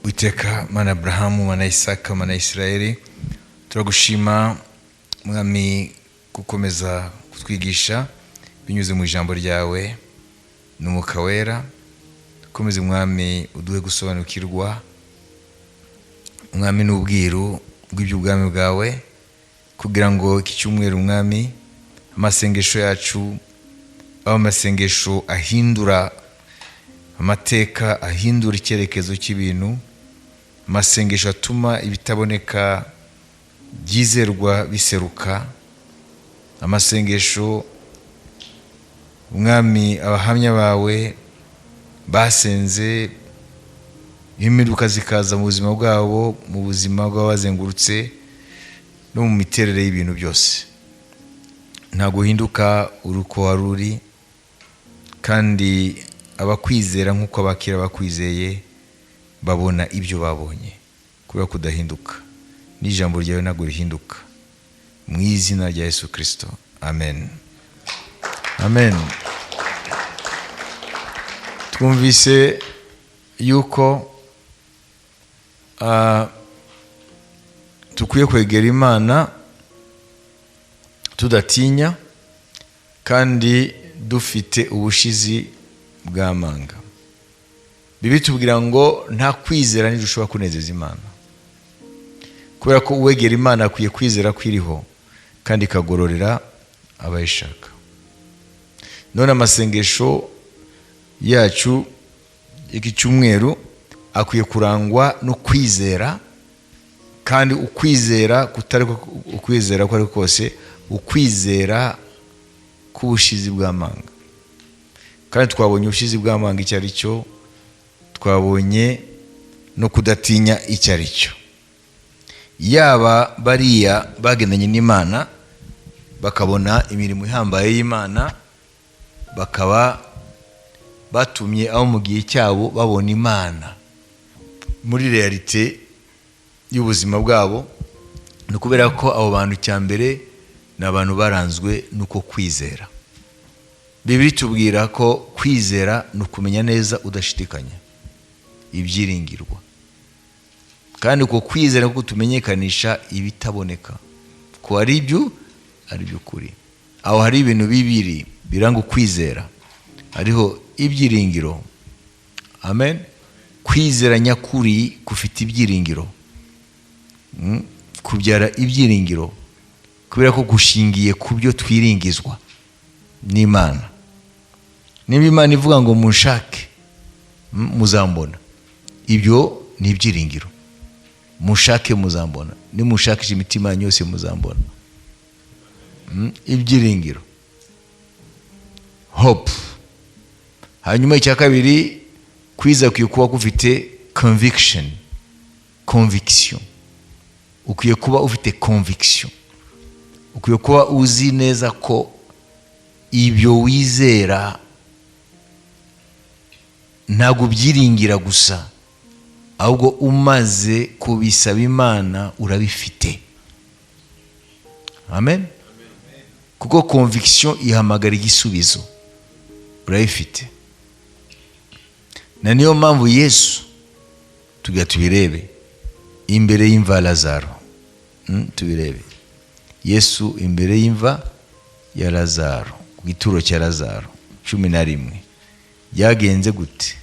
Uiteka mana Abrahamu, mana Isaka, mana Israeli, turagushima mwami gukomeza kutwigisha binyuze mu ijambo ryawe n'umwuka wera. Komeza mwami uduhe gusobanukirwa mwami n'ubwiru bw'iby'ubwami bwawe, kugira ngo iki cyumweru mwami amasengesho yacu aba amasengesho ahindura amateka, ahindura icyerekezo cy'ibintu, amasengesho atuma ibitaboneka byizerwa biseruka, amasengesho mwami abahamya bawe basenze impinduka zikaza mu buzima bwabo, mu buzima bw'abazengurutse no mu miterere y'ibintu byose. Nta guhinduka uruko waruri, kandi abakwizera nk'uko abakira bakwizeye babona ibyo babonye kubera kudahinduka. N'ijambo ryawe ntabwo rihinduka. Mu izina rya Yesu Kristo, amen. Amen. Twumvise yuko tukwiye kwegera Imana tudatinya kandi dufite ubushizi bw'amanga. Bibi tubwira ngo nta kwizera ntidushobora kunezeza Imana, kubera ko uwegera Imana akwiye kwizera kwiriho kandi ikagororera abayishaka. None amasengesho yacu iki cyumweru akwiye kurangwa no kwizera, kandi ukwizera kutari ukwizera ko ari kose, ukwizera k'ubushizi bw'amanga. Kandi twabonye ubushizi bw'amanga icyo ari cyo, twabonye no kudatinya icyo ari cyo. Yaba bariya bagendanye n'Imana bakabona imirimo ihambaye y'Imana, bakaba batumye abo mu gihe cyabo babona Imana muri realite y'ubuzima bwabo, ni ukubera ko abo bantu cyambere ni abantu baranzwe nuko kwizera. Bibiri tubwira ko kwizera ni ukumenya neza udashidikanya ibyiringirwa, kandi uko kwizera ko tumenyekanisha ibitaboneka ko ari byo kuri. Aho hari ibintu bibiri biranga ukwizera, hariho ibyiringiro. Amen. Kwizera nyakuri kufite ibyiringiro, kubyara ibyiringiro, kubera ko gushingiye ku byo twiringizwa n'Imana. Niba Imana ivuga ngo mushake muzambona, ibyo ni ibyiringiro. Mushake muzambona, nimushakisha imitima yanyu yose muzambona. Ibyiringiro, hope. Hanyuma icya kabiri, kwiza kwiye kuba kufite conviction. Ukwiye kuba ufite conviction, ukwiye kuba uzi neza ko ibyo wizera ntabwo byiringira gusa, ahubwo umaze kubisaba Imana urabifite. Amen. Kuko conviction ihamagara igisubizo, urabifite. Na niyo mpamvu Yesu tubirebe imbere y'imva Lazaro. Tubirebe Yesu imbere y'imva ya Lazaro, ku gituro cya Lazaro 11 yagenze gute?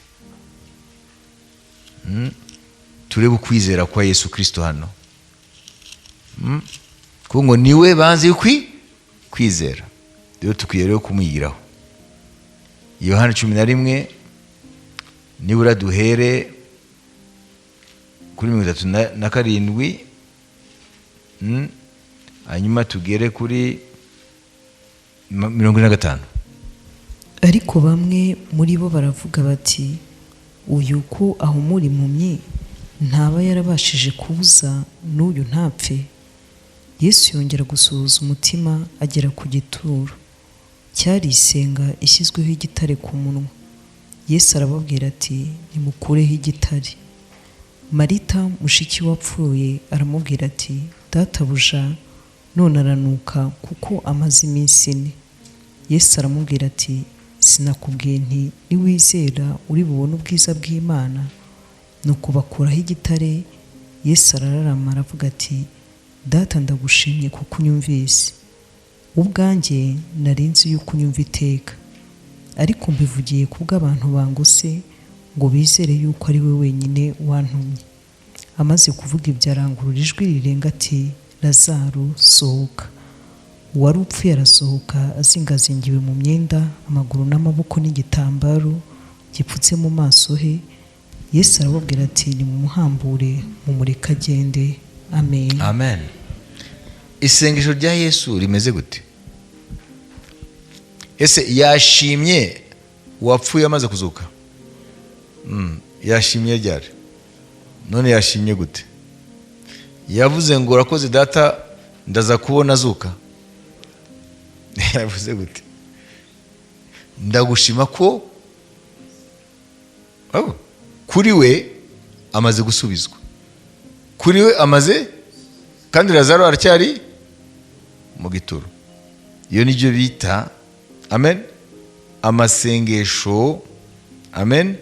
Turebe ukwizera kwa Yesu Kristo hano. Kuko niwe banze kwizera, rero tukwiye rero kumwigiraho. Yohana 11 nibura duhere kuri 37, hanyuma tugere kuri 45. Ariko bamwe muri bo baravuga bati, uyu ko ahumura impumyi ntaba yarabashije kubuza n'uyu ntapfe. Yesu yongera gusuhuza umutima agera ku gituro. Cyari isenga ishyizweho igitare ku munwa. Yesu arababwira ati, nimukureho igitare. Marita mushiki wapfuye aramubwira ati, databuja none aranuka kuko amaze iminsi 4. Yesu aramubwira ati, sinakubwiye nti niwizera uri bubone ubwiza bw'Imana? nuko bakuraho igitare. Yesu arararama aravuga ati, data ndagushimye kuko unyumvise. Ubwanjye nari nzi yuko unyumva iteka, ariko mbivugiye kubw'abantu bangose ngo bizere yuko ari we wenyine wantumye. Amaze kuvuga ibyo arangurura ijwi rirenga ati, Lazaro sohoka. Uwari upfuye arasohoka azingazingiwe mu myenda, amaguru n'amaboko n'igitambaro gipfutse mu maso he. Yesu arababwira ati, nimumuhambure mumureke agende. Amen. Amen. Isengesho rya Yesu rimeze gute? Ese yashimye uwapfuye amaze kuzuka? Yashimye ryari? None yashimye gute? Yavuze ngo urakoze data ndaza kubona azuka? Yavuze gute? Ndagushima ko kuri we amaze gusubizwa, kuri we amaze, kandi Lazaro aracyari mu gituro. Iyo nibyo bita amen amasengesho, amen,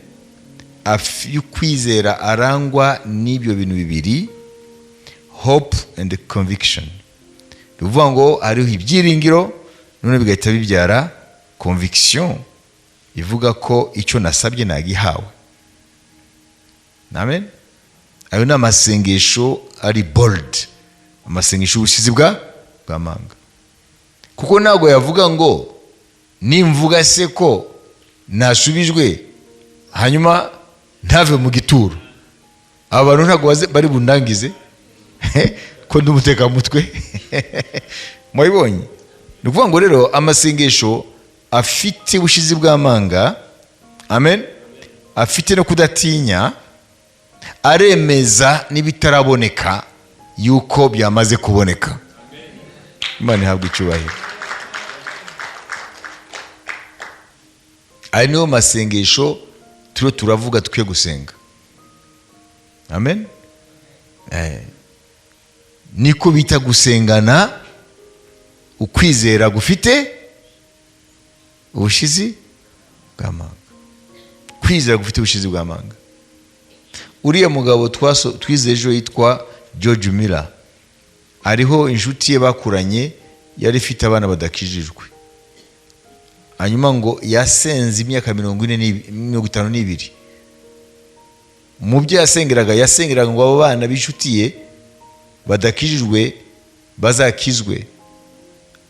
y'ukwizera arangwa n'ibyo bintu bibiri, hope and conviction. Bivuga ngo hariho ibyiringiro, none bigahita bibyara conviction ivuga ko icyo nasabye nagihawe. Amen. Ayo ni amasengesho ari bold, amasengesho y'ubushizi bw'amanga. Kuko ntabwo yavuga ngo nimvuga se ko nasubijwe hanyuma ntave mu gituro, abantu ntabwo bari bundangize ko ndi umutekamutwe. Mwabibonye? Ni ukuvuga ngo rero amasengesho afite ubushizi bw'amanga, amen, afite no kudatinya, aremeza n'ibitaraboneka yuko byamaze kuboneka. Imana ihabwe icyubahiro. Ari niyo masengesho turiho turavuga twe gusenga. Amen. Niko bita gusengana ukwizera gufite ubushizi bw'amanga. Kwizera gufite ubushizi bw'amanga. Uriya mugabo twize ejo yitwa George Miller, ariho inshuti ye bakuranye, yari ifite abana badakijijwe. Hanyuma ngo yasenze imyaka 52. Mu byo yasengeraga ngo abo bana b'inshuti ye badakijijwe bazakizwe.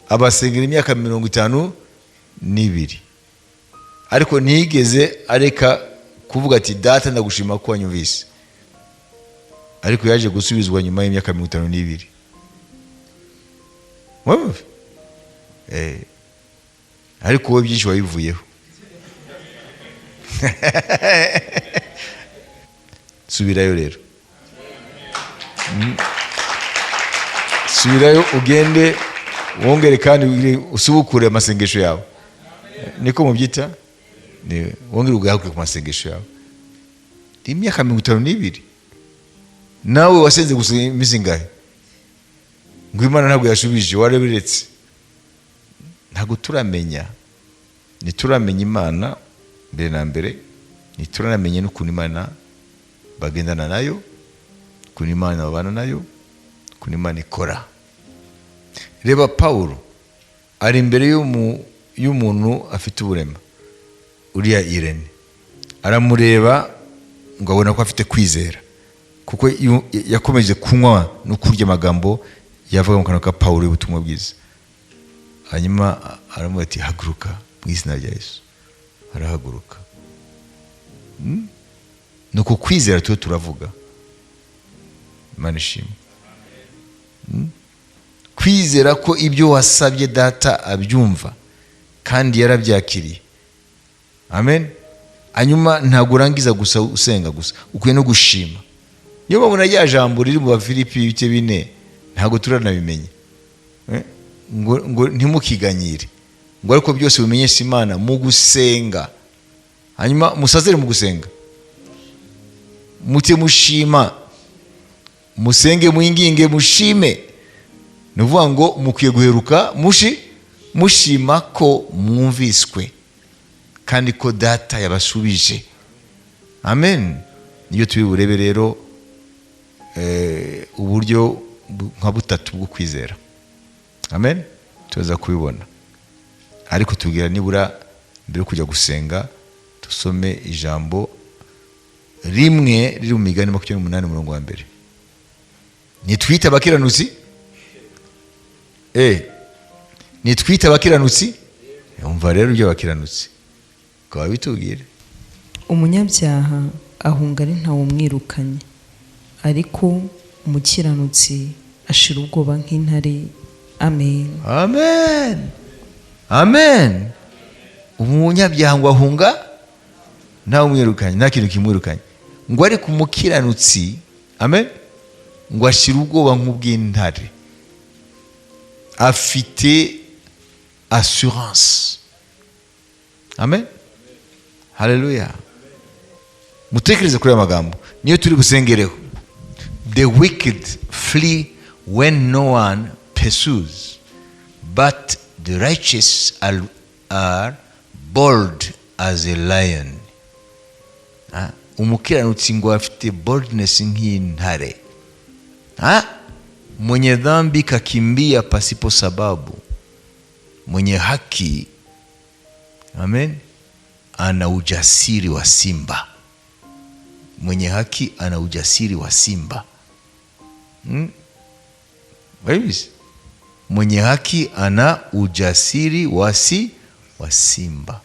Abasengera imyaka 52, ariko ntiyigeze areka kuvuga ati data ndagushima ko wanyumvise. Ariko yaje gusubizwa nyuma y'imyaka 52. Wumva? Ariko wowe byinshi wabivuyeho. Subirayo rero. Subirayo ugende wongere kandi usubukure amasengesho yawe. Niko mubyita? Ni wongere ugahaguruke ku masengesho yawe. Imyaka 52. Nawe wasenze gusa imizingahe? Ngo Imana ntabwo yashubije, warebiretse. Ntabwo turamenya. Nituramenya Imana mbere na mbere, nituramenya n'ukuntu Imana bagendana nayo, ukuntu Imana babana nayo, ukuntu Imana ikora. Reba Paulo ari imbere y'umuntu afite uburema, uriya Irene. Aramureba ngo abona ko afite kwizera, kuko yakomeje kunywa no kurya amagambo yavuga mu kanwa ka Paulo y'ubutumwa bwiza. Hanyuma aramubwira ati haguruka mu izina rya Yesu. Arahaguruka. Nuko kwizera tuwe turavuga. Imana ishimwe. Kwizera ko ibyo wasabye data abyumva kandi yarabyakiriye. Amen. Hanyuma ntabwo urangiza gusa usenga gusa, ukwiye no gushima. Niyo babona rya jambo riri mu Bafilipi 4 ntabwo turanabimenye. Ngo ntimukiganyire, ngo ariko byose bimenyesha Imana mu gusenga. Hanyuma musazere mu gusenga, mute mushima, musenge muinginge mushime. Nuvuga ngo mukwiye guheruka mushima ko mwumviswe kandi ko data yabasubije. Amen. niyo turi burebe rero uburyo nka butatu bwo kwizera. Amen. Tuza kubibona, ariko tubwira nibura mbere kujya gusenga tusome ijambo rimwe riri mu Migani 28:1. Nitwite abakiranutsi nitwite abakiranutsi. Umva rero ibyo abakiranutsi kwa bitubwire. Umunyabyaha ahunga ari ntawe umwirukanye, ariko umukiranutsi ashira ubwoba nk'intare. Amen. Amen. Amen. Umunyabyaha ngo ahunga ntawe umwirukanye, nta kintu kimwirukanye, ngo ariko umukiranutsi, amen, ngo ashira ubwoba nk'ubw'intare. Afite assurance. Amen. Hallelujah. Mutekereze kuri aya magambo niyo turi busengereho. The wicked flee when no one pursues, but the righteous are bold as a lion. Umukiranutsi ngo afite boldness nk'intare. Mwenye dhambi kakimbia pasipo sababu, mwenye haki, amen, ana ujasiri wa simba. Mwenye haki ana ujasiri wa simba. Mwenye haki ana ujasiri wa simba.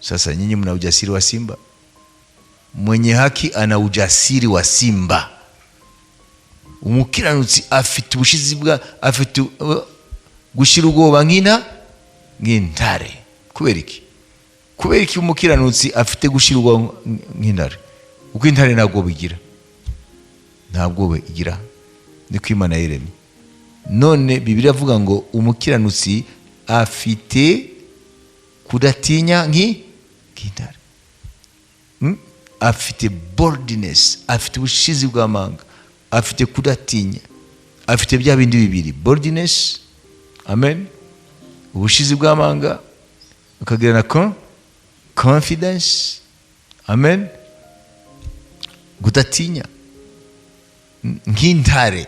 Sasa nyinyi mna ujasiri wa simba? Mwenye haki ana ujasiri wa simba. Umukiranutsi afite ubushizi afite gushira ubwoba nk'intare. Kubera iki umukiranutsi afite gushira ubwoba nk'intare? Uko intare ntabwo bigira, ntabwo bigira, niko Imana yiremye. None Bibiliya avuga ngo umukiranutsi afite kudatinya nk'intare. Afite boldness, afite ubushizi bw'amanga, afite kudatinya, afite bya bindi bibiri, boldness, amen, ubushizi bw'amanga, akagira na confidence, amen, kudatinya nk'intare.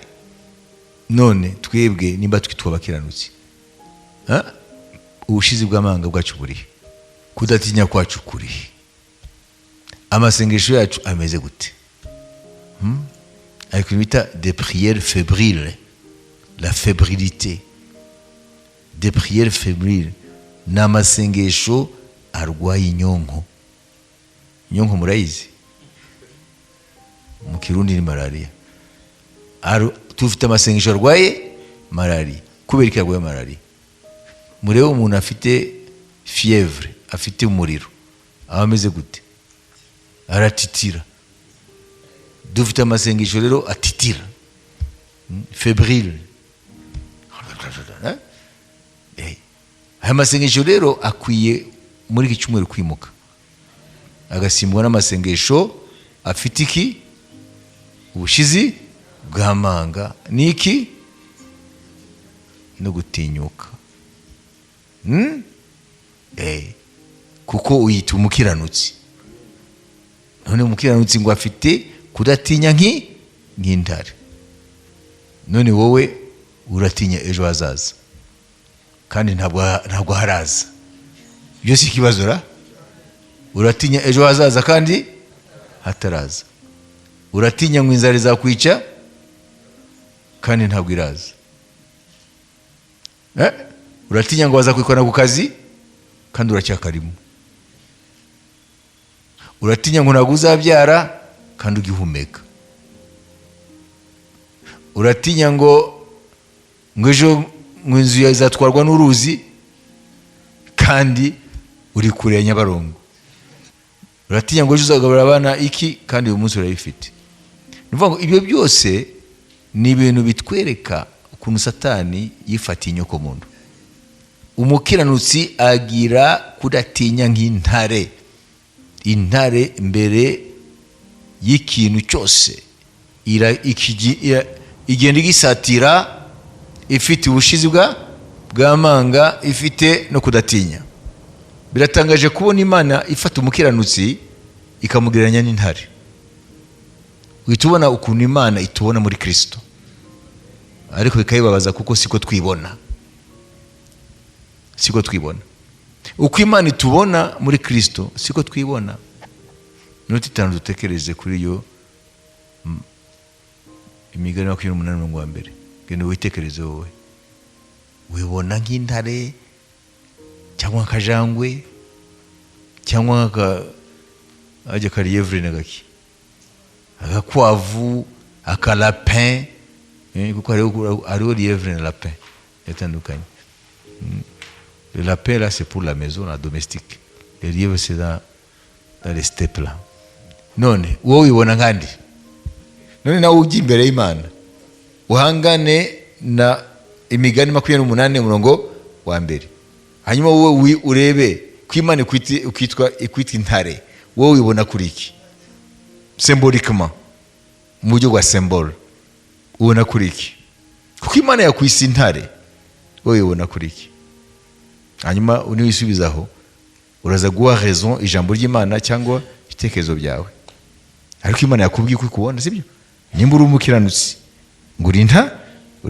None twebwe nimba twitwa abakiranutsi, ubushizi bw'amanga bwacu burihe? Kudatinya kwacu kurihe? Amasengesho yacu ameze gute? Avec une bita des prières fébriles, la fébrilité, des prières fébriles. N'amasengesho arwaye inyonko. Inyonko murayizi? Mu Kirundi ni malaria. Tufite amasengesho arwaye malaria. Kubera iki arwaye malaria? Murebe umuntu afite fièvre, afite umuriro, ameze gute? Aratitira. Dufite amasengesho rero atitira, fébrile. Aya masengesho rero akwiye muri iki cyumweru kwimuka, agasimbwa n'amasengesho afite iki? Ubushizi bw'amanga niki? No gutinyuka. Kuko uyita umukiranutsi. None umukiranutsi ngo afite kudatinya nk'intare. None wowe uratinya ejo hazaza, kandi ntabwo haraza. Ibyo si ikibazo ra? Uratinya ejo hazaza kandi hataraza. Uratinya ngo inzara izakwica kandi ntabwo iraza. Uratinya ngo bazakwikora ku kazi kandi uracyakarimo. Uratinya ngo ntabwo uzabyara kandi ugihumeka. Uratinya ngo ejo inzu yawe izatwarwa n'uruzi kandi uri kure ya Nyabarongo. Uratinya ngo ejo uzagaburira abana iki kandi uyu munsi urabifite. Nuvuga ngo ibyo byose ni ibintu bitwereka ukuntu Satani yifatiye inyoko muntu. Umukiranutsi agira kudatinya nk'intare. Intare mbere y'ikintu cyose igenda igisatira, ifite ubushizi bw'amanga, ifite no kudatinya. Biratangaje kubona Imana ifata umukiranutsi ikamugereranya n'intare. uhita ubona ukuntu Imana itubona muri Kristo, ariko bikayibabaza kuko siko twibona, siko twibona. Uko Imana itubona muri Kristo siko twibona. Minota 5 dutekereze kuri yo. Imigani 28:2. Genda witekereze wowe. Wibona nk'intare cyangwa akajangwe cyangwa ajya kariyevre nagaki, agakwavu, akalapin, kuko hariho lièvre na lapin yatandukanye. Le lapin là c'est pour la maison, la domestique. Le lièvre c'est dans les steppes là. None wowe wibona nkandi, none nawe ujya imbere y'Imana uhangane na Imigani 28:1. Hanyuma wowe urebe ko Imana ikwitwa intare, wowe wibona kuri iki symboliquement, mu buryo bwa symbole ubona kuri iki? Kuko Imana yakwise intare, wowe wibona kuri iki? Hanyuma unisubizaho, uraza guha raison ijambo ry'Imana cyangwa ibitekerezo byawe. Ariko Imana yakubwiye ko kubona, sibyo? Nimba uri umukiranutsi ngo uri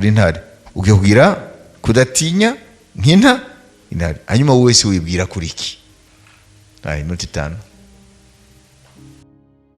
intare, ukubwira kudatinya nk'intare. Hanyuma wowe wese wibwira kuri iki? Minota 5.